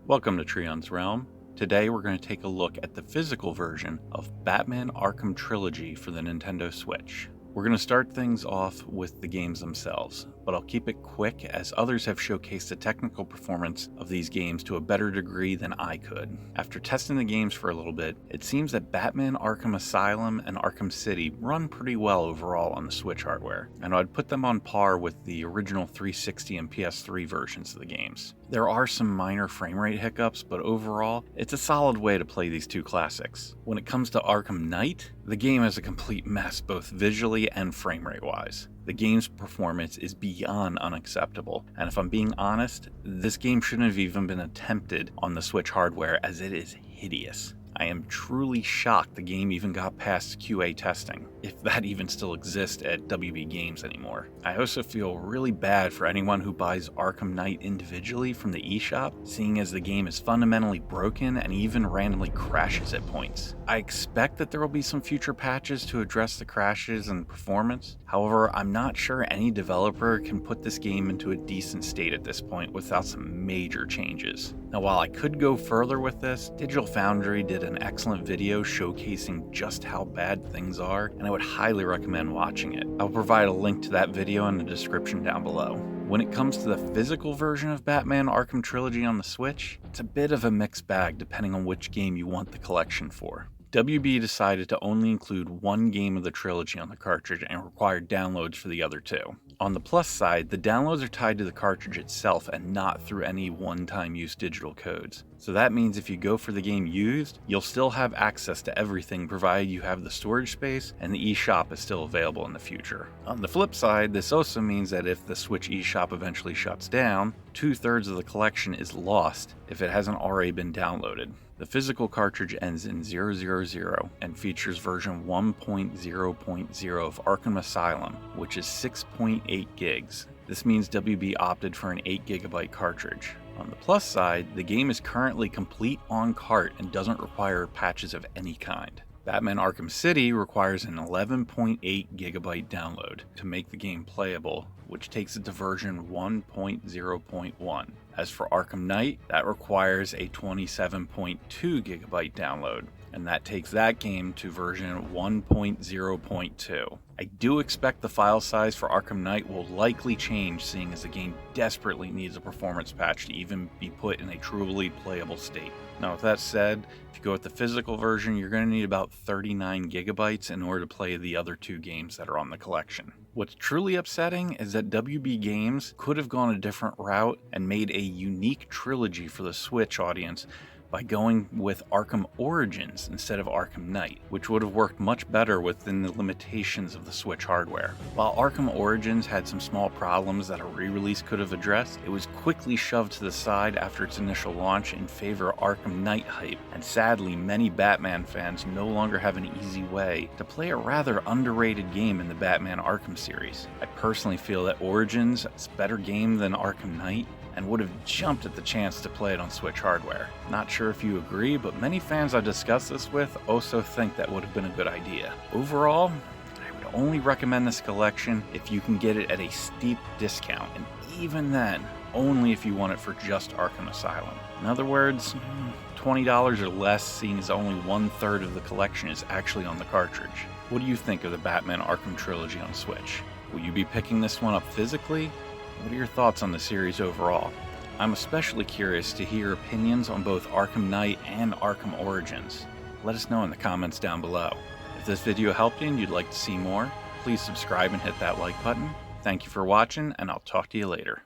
Welcome to Treon's Realm. Today we're going to take a look at the physical version of Batman Arkham Trilogy for the Nintendo Switch. We're going to start things off with the games themselves, but I'll keep it quick as others have showcased the technical performance of these games to a better degree than I could. After testing the games for a little bit, it seems that Batman Arkham Asylum and Arkham City run pretty well overall on the Switch hardware, and I'd put them on par with the original 360 and PS3 versions of the games. There are some minor frame rate hiccups, but overall, it's a solid way to play these two classics. When it comes to Arkham Knight, the game is a complete mess both visually and frame rate wise. The game's performance is beyond unacceptable, and if I'm being honest, this game shouldn't have even been attempted on the Switch hardware as it is hideous. I am truly shocked the game even got past QA testing, if that even still exists at WB Games anymore. I also feel really bad for anyone who buys Arkham Knight individually from the eShop, seeing as the game is fundamentally broken and even randomly crashes at points. I expect that there will be some future patches to address the crashes and performance. However, I'm not sure any developer can put this game into a decent state at this point without some major changes. Now, while I could go further with this, Digital Foundry did an excellent video showcasing just how bad things are, and I would highly recommend watching it. I'll provide a link to that video in the description down below. When it comes to the physical version of Batman Arkham Trilogy on the Switch, it's a bit of a mixed bag depending on which game you want the collection for. WB decided to only include one game of the trilogy on the cartridge and required downloads for the other two. On the plus side, the downloads are tied to the cartridge itself and not through any one-time use digital codes. So that means if you go for the game used, you'll still have access to everything provided you have the storage space and the eShop is still available in the future. On the flip side, this also means that if the Switch eShop eventually shuts down, 2/3 of the collection is lost if it hasn't already been downloaded. The physical cartridge ends in 000 and features version 1.0.0 of Arkham Asylum, which is 6.8 gigs. This means WB opted for an 8GB cartridge. On the plus side, the game is currently complete on cart and doesn't require patches of any kind. Batman Arkham City requires an 11.8GB download to make the game playable, which takes it to version 1.0.1. As for Arkham Knight, that requires a 27.2GB download, and that takes that game to version 1.0.2. I do expect the file size for Arkham Knight will likely change, seeing as the game desperately needs a performance patch to even be put in a truly playable state. Now with that said, if you go with the physical version, you're going to need about 39GB in order to play the other two games that are on the collection. What's truly upsetting is that WB Games could have gone a different route and made a unique trilogy for the Switch audience by going with Arkham Origins instead of Arkham Knight, which would have worked much better within the limitations of the Switch hardware. While Arkham Origins had some small problems that a re-release could have addressed, it was quickly shoved to the side after its initial launch in favor of Arkham Knight hype, and sadly many Batman fans no longer have an easy way to play a rather underrated game in the Batman Arkham series. I personally feel that Origins is a better game than Arkham Knight, and would have jumped at the chance to play it on Switch hardware. Not sure if you agree, but many fans I've discussed this with also think that would have been a good idea. Overall, I would only recommend this collection if you can get it at a steep discount, and even then, only if you want it for just Arkham Asylum. In other words, $20 or less, seeing as only 1/3 of the collection is actually on the cartridge. What do you think of the Batman Arkham Trilogy on Switch? Will you be picking this one up physically? What are your thoughts on the series overall? I'm especially curious to hear your opinions on both Arkham Knight and Arkham Origins. Let us know in the comments down below. If this video helped you and you'd like to see more, please subscribe and hit that like button. Thank you for watching, and I'll talk to you later.